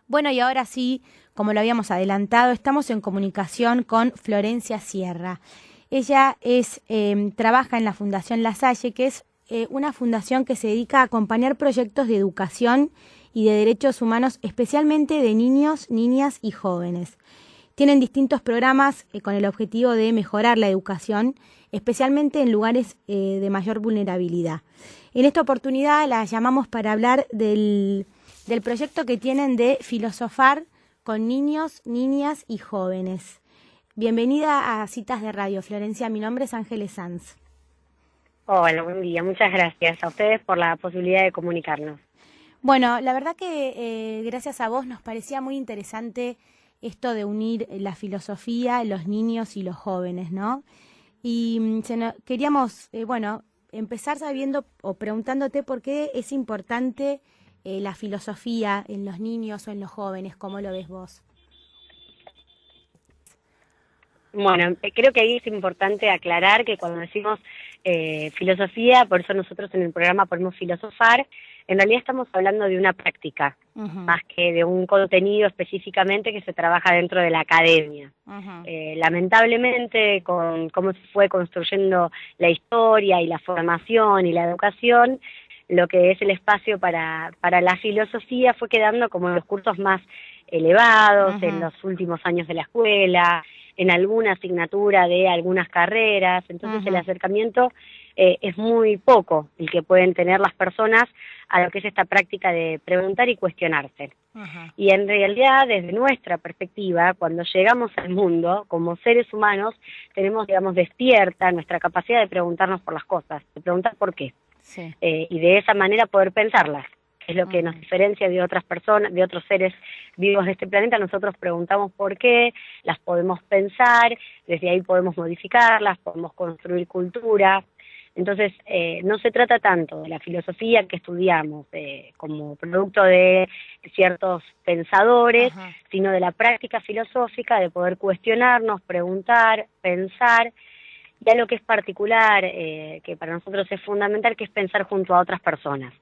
Bueno, y ahora sí, como lo habíamos adelantado, estamos en comunicación con Florencia Sierra. Ella trabaja en la Fundación La Salle, que es una fundación que se dedica a acompañar proyectos de educación y de derechos humanos, especialmente de niños, niñas y jóvenes. Tienen distintos programas con el objetivo de mejorar la educación, especialmente en lugares de mayor vulnerabilidad. En esta oportunidad la llamamos para hablar del proyecto que tienen de filosofar con niños, niñas y jóvenes. Bienvenida a Citas de Radio, Florencia. Mi nombre es Ángeles Sanz. Hola, buen día. Muchas gracias a ustedes por la posibilidad de comunicarnos. Bueno, la verdad que gracias a vos nos parecía muy interesante esto de unir la filosofía, los niños y los jóvenes, ¿no? Y queríamos, empezar sabiendo o preguntándote por qué es importante la filosofía en los niños o en los jóvenes. ¿Cómo lo ves vos? Bueno, creo que ahí es importante aclarar que cuando decimos filosofía, por eso nosotros en el programa ponemos filosofar, en realidad estamos hablando de una práctica, más que de un contenido específicamente que se trabaja dentro de la academia. Lamentablemente, con cómo se fue construyendo la historia y la formación y la educación, lo que es el espacio para la filosofía fue quedando como en los cursos más elevados, en los últimos años de la escuela, en alguna asignatura de algunas carreras. Entonces el acercamiento es muy poco el que pueden tener las personas a lo que es esta práctica de preguntar y cuestionarse. Y en realidad, desde nuestra perspectiva, cuando llegamos al mundo, como seres humanos, tenemos, digamos, despierta nuestra capacidad de preguntarnos por las cosas, de preguntar por qué. Sí. Y de esa manera poder pensarlas, que es lo que nos diferencia de otras personas, de otros seres vivos de este planeta. Nosotros preguntamos por qué, las podemos pensar, desde ahí podemos modificarlas, podemos construir cultura. Entonces, no se trata tanto de la filosofía que estudiamos como producto de ciertos pensadores, sino de la práctica filosófica, de poder cuestionarnos, preguntar, pensar, y algo que es particular, que para nosotros es fundamental, que es pensar junto a otras personas,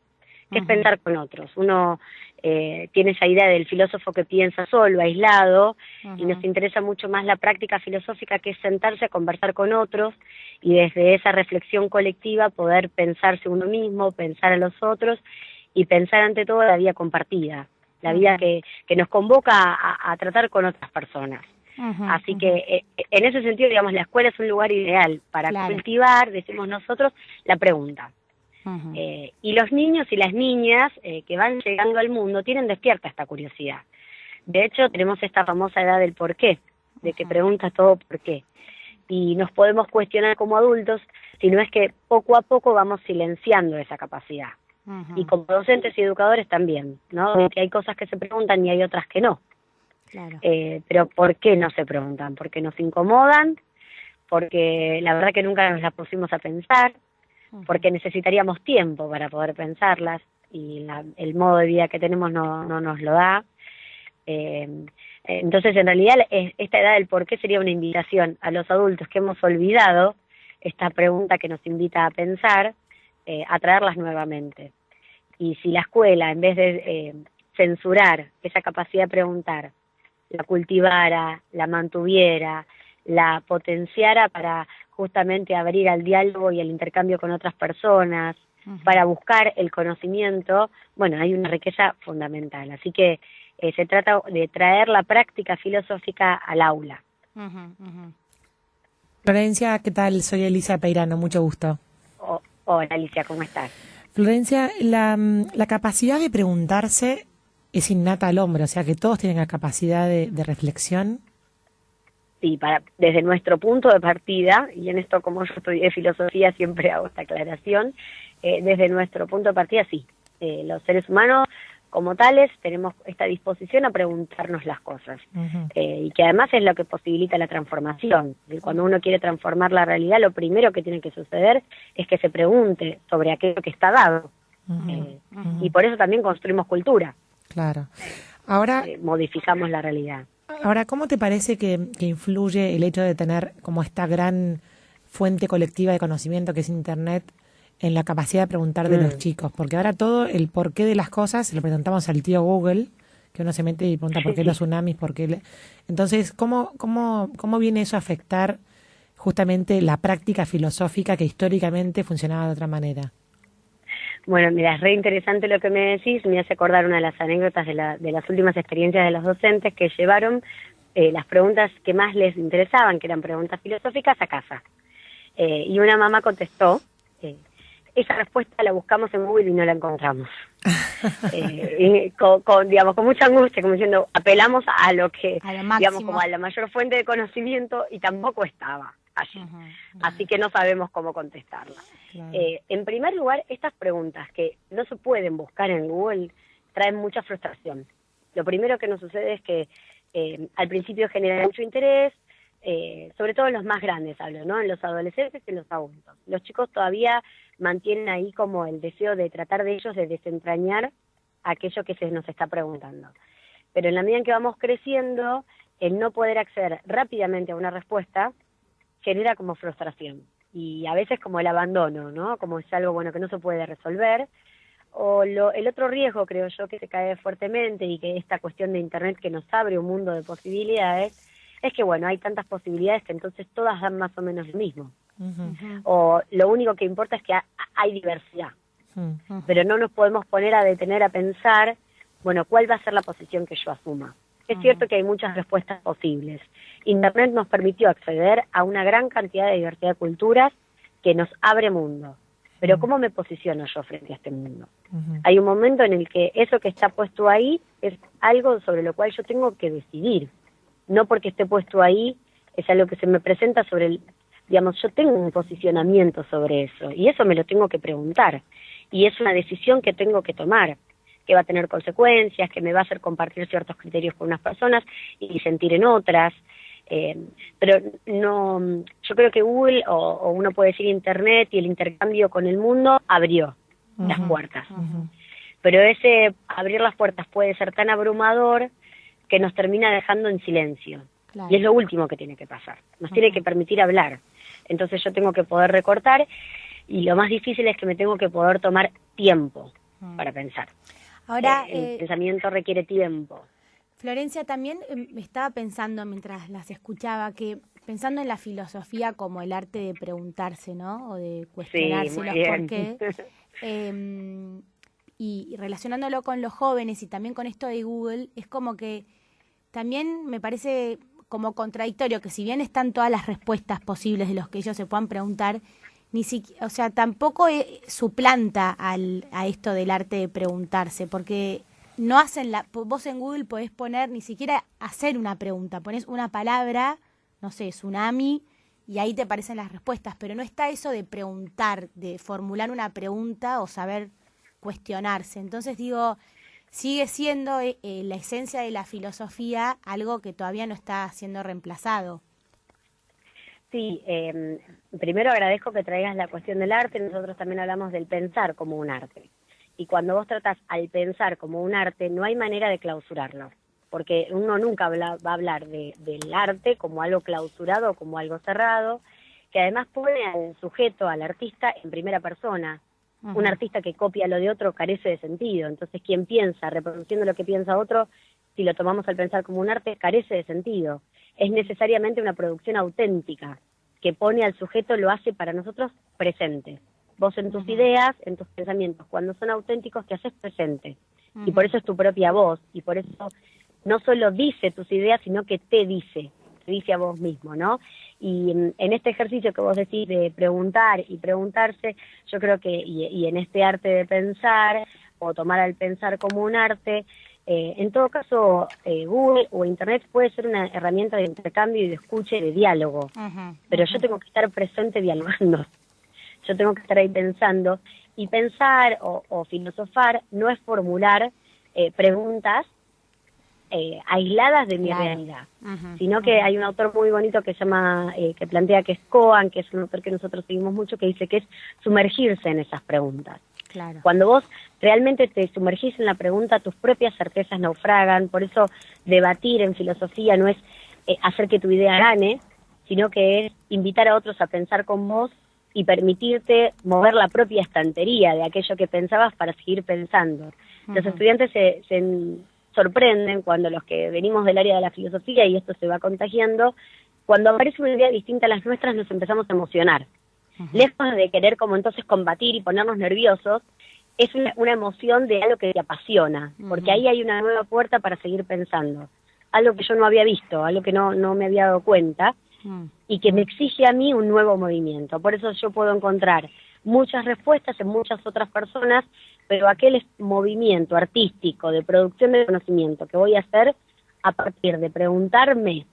que es pensar con otros. Uno tiene esa idea del filósofo que piensa solo, aislado, y nos interesa mucho más la práctica filosófica, que es sentarse a conversar con otros, y desde esa reflexión colectiva poder pensarse uno mismo, pensar a los otros, y pensar ante todo la vida compartida, la vida que nos convoca a tratar con otras personas. Así que en ese sentido, digamos, la escuela es un lugar ideal para cultivar, decimos nosotros, la pregunta. Y los niños y las niñas que van llegando al mundo tienen despierta esta curiosidad. De hecho, tenemos esta famosa edad del por qué, de que preguntas todo por qué. Y nos podemos cuestionar como adultos, si no es que poco a poco vamos silenciando esa capacidad. Y como docentes y educadores también, ¿no? Que hay cosas que se preguntan y hay otras que no. Claro. Pero ¿por qué no se preguntan? Porque nos incomodan, porque la verdad que nunca nos las pusimos a pensar, porque necesitaríamos tiempo para poder pensarlas y el modo de vida que tenemos no nos lo da. Entonces, en realidad, esta edad del por qué sería una invitación a los adultos que hemos olvidado esta pregunta que nos invita a pensar, a traerlas nuevamente. Y si la escuela, en vez de censurar esa capacidad de preguntar, la cultivara, la mantuviera, la potenciara para justamente abrir al diálogo y al intercambio con otras personas, para buscar el conocimiento, bueno, hay una riqueza fundamental. Así que se trata de traer la práctica filosófica al aula. Florencia, ¿qué tal? Soy Alicia Peirano, mucho gusto. Hola Alicia, ¿cómo estás? Florencia, la capacidad de preguntarse es innata al hombre, o sea que todos tienen la capacidad de reflexión. Sí, desde nuestro punto de partida, y en esto como yo estudié filosofía siempre hago esta aclaración, desde nuestro punto de partida sí, los seres humanos como tales tenemos esta disposición a preguntarnos las cosas, y que además es lo que posibilita la transformación. Cuando uno quiere transformar la realidad, lo primero que tiene que suceder es que se pregunte sobre aquello que está dado, y por eso también construimos cultura. Claro. Ahora modificamos la realidad. Ahora, ¿cómo te parece que influye el hecho de tener como esta gran fuente colectiva de conocimiento que es Internet en la capacidad de preguntar de los chicos? Porque ahora todo el porqué de las cosas se lo preguntamos al tío Google, que uno se mete y pregunta por qué los tsunamis, por qué... Entonces, ¿cómo viene eso a afectar justamente la práctica filosófica que históricamente funcionaba de otra manera? Bueno, mira, es re interesante lo que me decís, me hace acordar una de las anécdotas de las últimas experiencias de los docentes que llevaron las preguntas que más les interesaban, que eran preguntas filosóficas, a casa. Y una mamá contestó, esa respuesta la buscamos en Google y no la encontramos. Digamos, con mucha angustia, como diciendo, apelamos a lo que, digamos, como a la mayor fuente de conocimiento y tampoco estaba allí. Así que no sabemos cómo contestarla. Claro. En primer lugar, estas preguntas que no se pueden buscar en Google traen mucha frustración. Lo primero que nos sucede es que al principio genera mucho interés, sobre todo en los más grandes hablo, ¿no? En los adolescentes y en los adultos. Los chicos todavía mantienen ahí como el deseo de tratar de ellos de desentrañar aquello que se nos está preguntando. Pero en la medida en que vamos creciendo, el no poder acceder rápidamente a una respuesta genera como frustración. Y a veces como el abandono, ¿no? Como es algo bueno que no se puede resolver. O el otro riesgo, creo yo, que se cae fuertemente y que esta cuestión de Internet que nos abre un mundo de posibilidades, es que, bueno, hay tantas posibilidades que entonces todas dan más o menos lo mismo. O lo único que importa es que hay diversidad. Pero no nos podemos poner a detener a pensar, bueno, ¿cuál va a ser la posición que yo asuma? Es cierto que hay muchas respuestas posibles. Internet nos permitió acceder a una gran cantidad de diversidad de culturas que nos abre mundo. Pero ¿cómo me posiciono yo frente a este mundo? Hay un momento en el que eso que está puesto ahí es algo sobre lo cual yo tengo que decidir. No porque esté puesto ahí, es algo que se me presenta sobre el... Digamos, yo tengo un posicionamiento sobre eso, y eso me lo tengo que preguntar. Y es una decisión que tengo que tomar, que va a tener consecuencias, que me va a hacer compartir ciertos criterios con unas personas y sentir en otras. Pero no, yo creo que Google, o uno puede decir Internet y el intercambio con el mundo, abrió las puertas. Pero ese abrir las puertas puede ser tan abrumador que nos termina dejando en silencio. Claro. Y es lo último que tiene que pasar. Nos tiene que permitir hablar. Entonces yo tengo que poder recortar, y lo más difícil es que me tengo que poder tomar tiempo para pensar. Ahora, el pensamiento requiere tiempo. Florencia, también estaba pensando mientras las escuchaba, que pensando en la filosofía como el arte de preguntarse, ¿no? O de cuestionarse los por qué. Y relacionándolo con los jóvenes y también con esto de Google, es como que también me parece como contradictorio que si bien están todas las respuestas posibles de los que ellos se puedan preguntar, o sea, tampoco suplanta a esto del arte de preguntarse, porque no hacen vos en Google podés poner ni siquiera hacer una pregunta, pones una palabra, no sé, tsunami, y ahí te aparecen las respuestas, pero no está eso de preguntar, de formular una pregunta o saber cuestionarse. Entonces digo, sigue siendo la esencia de la filosofía algo que todavía no está siendo reemplazado. Sí, primero agradezco que traigas la cuestión del arte. Nosotros también hablamos del pensar como un arte. Y cuando vos tratás al pensar como un arte, no hay manera de clausurarlo. Porque uno nunca va a hablar del arte como algo clausurado, como algo cerrado, que además pone al sujeto, al artista, en primera persona. Un artista que copia lo de otro carece de sentido. Entonces, quien piensa reproduciendo lo que piensa otro, si lo tomamos al pensar como un arte, carece de sentido. Es necesariamente una producción auténtica, que pone al sujeto, lo hace para nosotros presente. Vos en tus ideas, en tus pensamientos, cuando son auténticos, te haces presente. Y por eso es tu propia voz, y por eso no solo dice tus ideas, sino que te dice a vos mismo, ¿no? Y en este ejercicio que vos decís de preguntar y preguntarse, yo creo que, y en este arte de pensar, o tomar al pensar como un arte, en todo caso, Google o Internet puede ser una herramienta de intercambio y de escucha y de diálogo, pero yo tengo que estar presente dialogando, yo tengo que estar ahí pensando, y pensar o filosofar no es formular preguntas aisladas de mi realidad, sino que hay un autor muy bonito que se llama, que plantea que es Cohen, que es un autor que nosotros seguimos mucho, que dice que es sumergirse en esas preguntas. Claro. Cuando vos realmente te sumergís en la pregunta, tus propias certezas naufragan. Por eso debatir en filosofía no es hacer que tu idea gane, sino que es invitar a otros a pensar con vos y permitirte mover la propia estantería de aquello que pensabas para seguir pensando. Los estudiantes sorprenden cuando los que venimos del área de la filosofía, y esto se va contagiando, cuando aparece una idea distinta a las nuestras nos empezamos a emocionar. Lejos de querer como entonces combatir y ponernos nerviosos, es una emoción de algo que te apasiona, porque ahí hay una nueva puerta para seguir pensando. Algo que yo no había visto, algo que no me había dado cuenta, y que me exige a mí un nuevo movimiento. Por eso yo puedo encontrar muchas respuestas en muchas otras personas, pero aquel movimiento artístico de producción de conocimiento que voy a hacer a partir de preguntarme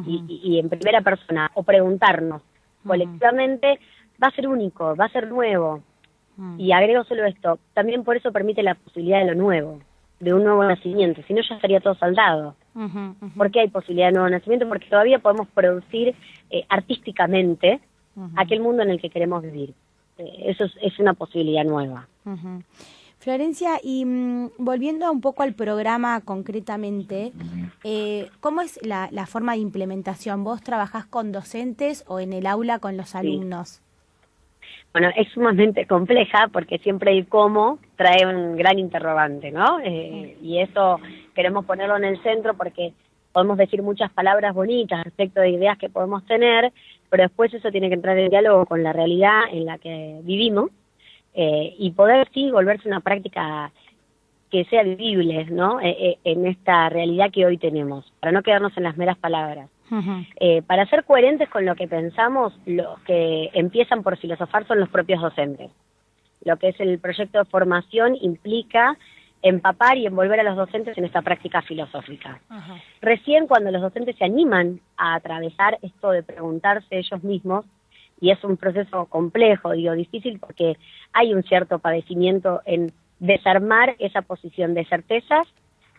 y en primera persona, o preguntarnos colectivamente, va a ser único, va a ser nuevo. Y agrego solo esto, también por eso permite la posibilidad de lo nuevo, de un nuevo nacimiento, si no ya estaría todo saldado. ¿Por qué hay posibilidad de nuevo nacimiento? Porque todavía podemos producir artísticamente aquel mundo en el que queremos vivir. Eso es una posibilidad nueva. Florencia, y volviendo un poco al programa concretamente, ¿cómo es la forma de implementación? ¿Vos trabajás con docentes o en el aula con los alumnos? Bueno, es sumamente compleja porque siempre el cómo trae un gran interrogante, ¿no? Y eso queremos ponerlo en el centro porque podemos decir muchas palabras bonitas respecto de ideas que podemos tener, pero después eso tiene que entrar en diálogo con la realidad en la que vivimos y poder, sí, volverse una práctica que sea vivible, ¿no? En esta realidad que hoy tenemos, para no quedarnos en las meras palabras. Para ser coherentes con lo que pensamos, los que empiezan por filosofar son los propios docentes. Lo que es el proyecto de formación implica empapar y envolver a los docentes en esta práctica filosófica. Recién cuando los docentes se animan a atravesar esto de preguntarse ellos mismos, y es un proceso complejo, digo, difícil, porque hay un cierto padecimiento en desarmar esa posición de certezas,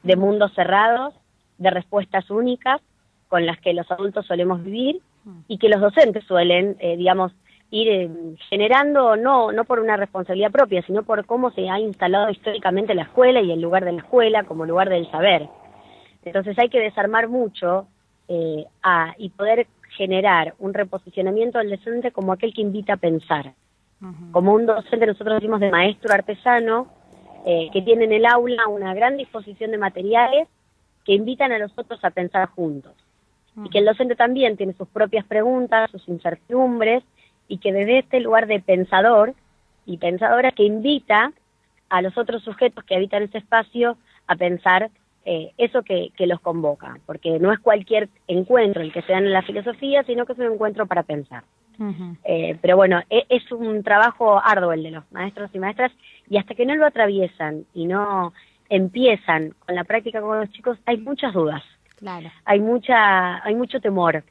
de mundos cerrados, de respuestas únicas, con las que los adultos solemos vivir y que los docentes suelen, ir generando, no por una responsabilidad propia, sino por cómo se ha instalado históricamente la escuela y el lugar de la escuela como lugar del saber. Entonces hay que desarmar mucho y poder generar un reposicionamiento del docente como aquel que invita a pensar. Como un docente, nosotros decimos de maestro artesano, que tiene en el aula una gran disposición de materiales que invitan a los otros a pensar juntos. Y que el docente también tiene sus propias preguntas, sus incertidumbres, y que desde este lugar de pensador y pensadora que invita a los otros sujetos que habitan ese espacio a pensar eso que los convoca, porque no es cualquier encuentro el que se da en la filosofía, sino que es un encuentro para pensar. Pero bueno, es un trabajo arduo el de los maestros y maestras, y hasta que no lo atraviesan y no empiezan con la práctica con los chicos, hay muchas dudas. Claro. Hay mucho temor.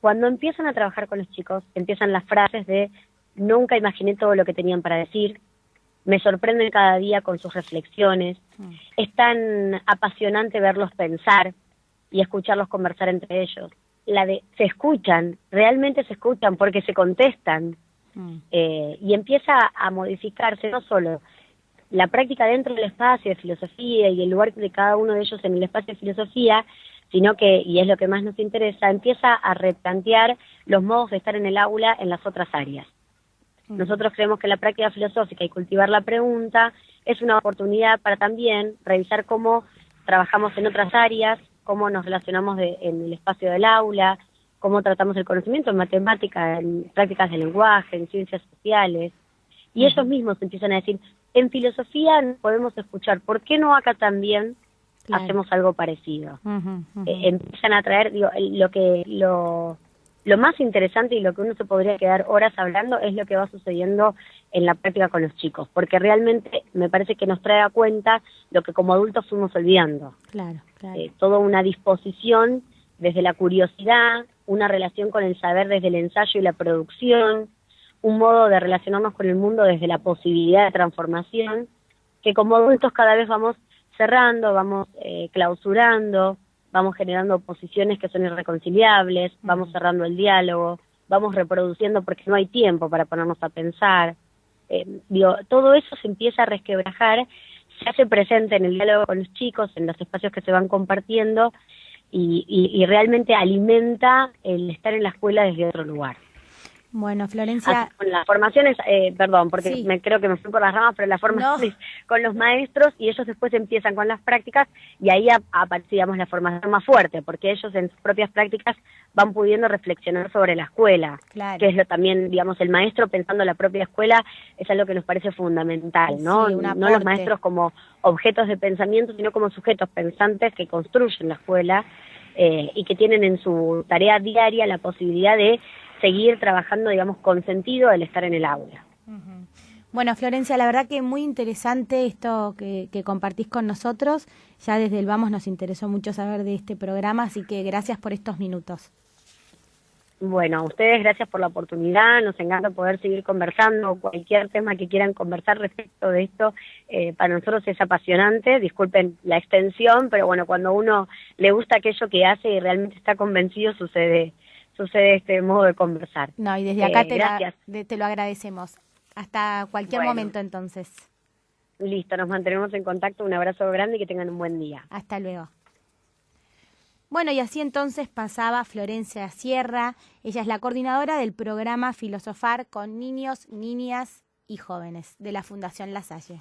Cuando empiezan a trabajar con los chicos, empiezan las frases de nunca imaginé todo lo que tenían para decir, me sorprenden cada día con sus reflexiones, es tan apasionante verlos pensar y escucharlos conversar entre ellos. La de se escuchan, realmente se escuchan porque se contestan, y empieza a modificarse no solo la práctica dentro del espacio de filosofía y el lugar de cada uno de ellos en el espacio de filosofía, sino que, y es lo que más nos interesa, empieza a replantear los modos de estar en el aula en las otras áreas. Nosotros creemos que la práctica filosófica y cultivar la pregunta es una oportunidad para también revisar cómo trabajamos en otras áreas, cómo nos relacionamos en el espacio del aula, cómo tratamos el conocimiento en matemática, en prácticas de lenguaje, en ciencias sociales. Y ellos mismos empiezan a decir, en filosofía podemos escuchar, ¿por qué no acá también hacemos algo parecido? Empiezan a traer, digo, lo más interesante y lo que uno se podría quedar horas hablando es lo que va sucediendo en la práctica con los chicos, porque realmente me parece que nos trae a cuenta lo que como adultos fuimos olvidando. Claro. Toda una disposición desde la curiosidad, una relación con el saber desde el ensayo y la producción, un modo de relacionarnos con el mundo desde la posibilidad de transformación, que como adultos cada vez vamos cerrando, vamos clausurando, vamos generando posiciones que son irreconciliables, vamos cerrando el diálogo, vamos reproduciendo porque no hay tiempo para ponernos a pensar. Todo eso se empieza a resquebrajar, se hace presente en el diálogo con los chicos, en los espacios que se van compartiendo, y realmente alimenta el estar en la escuela desde otro lugar. Bueno, Florencia... Con las formaciones, perdón, porque Sí. creo que me fui por las ramas, pero la formación es con los maestros y ellos después empiezan con las prácticas y ahí aparece, digamos, la formación más fuerte, porque ellos en sus propias prácticas van pudiendo reflexionar sobre la escuela, Claro. que es lo también, digamos, el maestro pensando en la propia escuela es algo que nos parece fundamental, ¿no? Sí, un No aporte. los maestros como objetos de pensamiento, sino como sujetos pensantes que construyen la escuela y que tienen en su tarea diaria la posibilidad de seguir trabajando, digamos, con sentido el estar en el aula. Ujú. Bueno, Florencia, la verdad que muy interesante esto que compartís con nosotros. Ya desde el Vamos nos interesó mucho saber de este programa, así que gracias por estos minutos. Bueno, a ustedes gracias por la oportunidad, nos encanta poder seguir conversando, cualquier tema que quieran conversar respecto de esto, para nosotros es apasionante, disculpen la extensión, pero bueno, cuando uno le gusta aquello que hace y realmente está convencido, sucede este modo de conversar. No, y desde acá Gracias. te lo agradecemos. Hasta cualquier Bueno. momento entonces. Listo, nos mantenemos en contacto, un abrazo grande y que tengan un buen día. Hasta luego. Bueno, y así entonces pasaba Florencia Sierra. Ella es la coordinadora del programa Filosofar con niños, niñas y jóvenes de la Fundación La Salle.